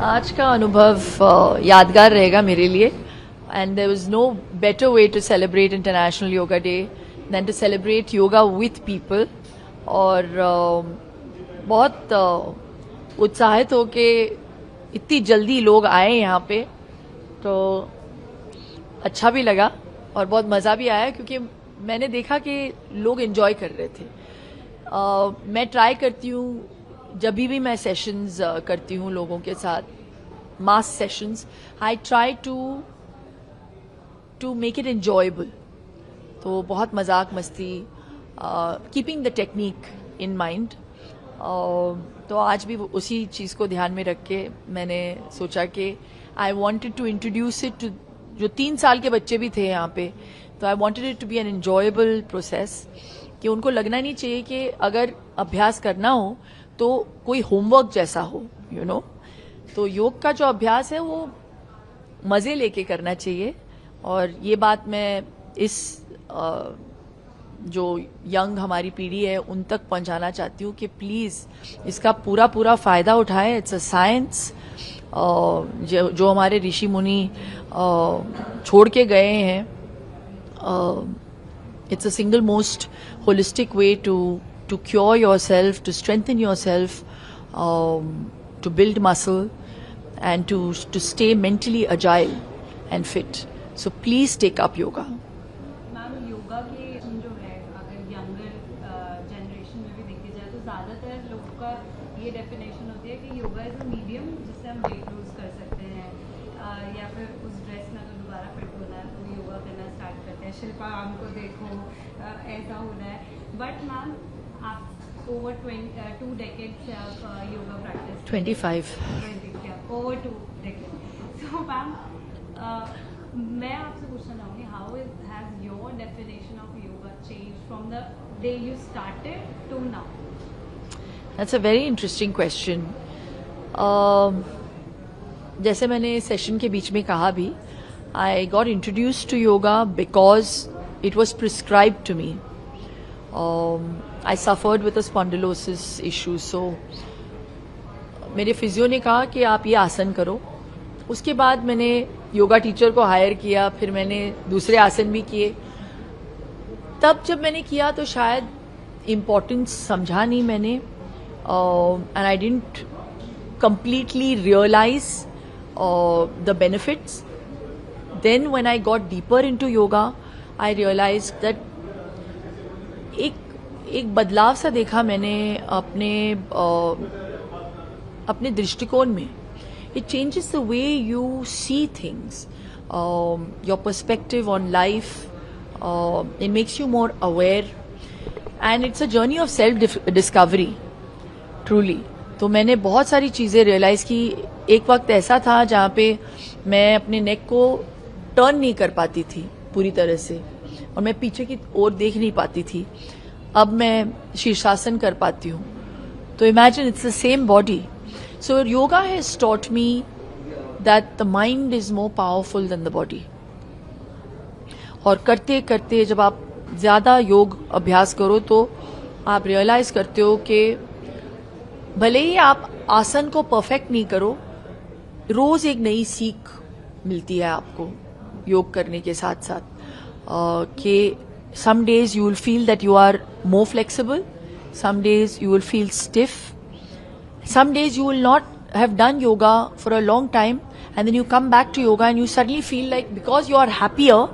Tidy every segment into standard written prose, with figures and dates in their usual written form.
आज का अनुभव यादगार रहेगा मेरे लिए and there was no better way to celebrate International Yoga Day than to celebrate yoga with people और बहुत उत्साहित होके इतनी जल्दी लोग आए यहाँ पे तो अच्छा भी लगा और बहुत मज़ा भी आया क्योंकि मैंने देखा कि लोग एंजॉय कर रहे थे। मैं ट्राई करती हूँ जब भी मैं सेशंस करती हूँ लोगों के साथ mass sessions I try to make it enjoyable. तो बहुत मजाक मस्ती keeping the technique in mind. तो आज भी उसी चीज़ को ध्यान में रख के मैंने सोचा कि I wanted to introduce it to जो 3 साल के बच्चे भी थे यहाँ पे। तो I wanted it to be an enjoyable process कि उनको लगना नहीं चाहिए कि अगर अभ्यास करना हो तो कोई होमवर्क जैसा हो यू नो। तो योग का जो अभ्यास है वो मज़े लेके करना चाहिए और ये बात मैं इस जो यंग हमारी पीढ़ी है उन तक पहुंचाना चाहती हूँ कि प्लीज़ इसका पूरा फ़ायदा उठाएं। इट्स अ साइंस जो हमारे ऋषि मुनि छोड़ के गए हैं। It's a single most holistic way to cure yourself, to strengthen yourself, to build muscle and to stay mentally agile and fit. So please take up yoga. Ma'am yoga के जो है अगर यंगर जनरेशन में भी देखी जाए तो ज़्यादातर लोगों का ये डेफिनेशन होती है कि योगा इज़ अ मीडियम जिससे हम वेट लूज कर सकते हैं या फिर उस ड्रेस में अगर दोबारा फिट होना है तो योगा करना स्टार्ट करते हैं। शिल्पा मैम को देखो ऐसा होना है बट मैम आप over 2 decades yoga practice 25 over 2 decades so ma'am मैं आपसे पूछना चाहूँगी how has your definition of yoga changed from the day you started to now? That's a very interesting question. जैसे मैंने सेशन के बीच में कहा भी I got introduced to yoga because it was prescribed to me. I suffered with a spondylosis issue, so मेरे physio ने कहा कि आप ये आसन करो। उसके बाद मैंने योगा टीचर को हायर किया, फिर मैंने दूसरे आसन भी किए। तब जब मैंने किया तो शायद इम्पोर्टेंस समझा नहीं मैंने and I didn't completely realize the benefits. Then when I got deeper into yoga, I realized that एक बदलाव सा देखा मैंने अपने दृष्टिकोण में. It changes the way you see things, your perspective on life. It makes you more aware, and it's a journey of self-discovery. Truly. तो मैंने बहुत सारी चीज़ें रियलाइज़ की. एक वक्त ऐसा था जहाँ पे मैं अपने नेक को टर्न नहीं कर पाती थी पूरी तरह से, और मैं पीछे की ओर देख नहीं पाती थी. अब मैं शीर्षासन कर पाती हूँ. तो imagine it's the same body. So yoga has taught me that the mind is more powerful than the body. और करते करते जब आप ज़्यादा योग अभ्यास करो तो आप रियलाइज़ करते हो कि भले ही आप आसन को परफेक्ट नहीं करो, रोज़ एक नई सीख मिलती है आपको योग करने के साथ साथ. कि some days you will feel that you are more flexible, some days you will feel stiff, some days you will not have done yoga for a long time, and then you come back to yoga and you suddenly feel like because you are happier,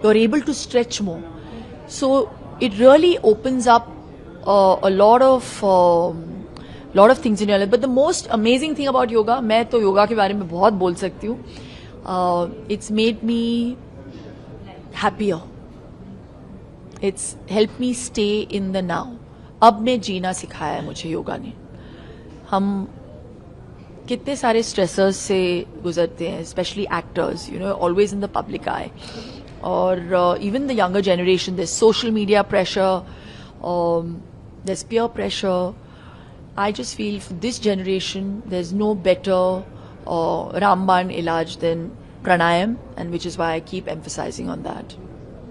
you are able to stretch more. So it really opens up a lot of things in your life. But the most amazing thing about yoga, मैं तो योगा के बारे में बहुत बोल सकती हूँ, it's made me happier. It's helped me stay in the now. अब में जीना सिखाया है मुझे योगा ने. हम कितने सारे स्ट्रेसर्स से गुजरते हैं, specially actors, you know, always in the public eye, और even the younger generation. Their social media pressure, their peer pressure. I just feel for this generation there's no better Ramban ilaj than pranayam, and which is why I keep emphasizing on that.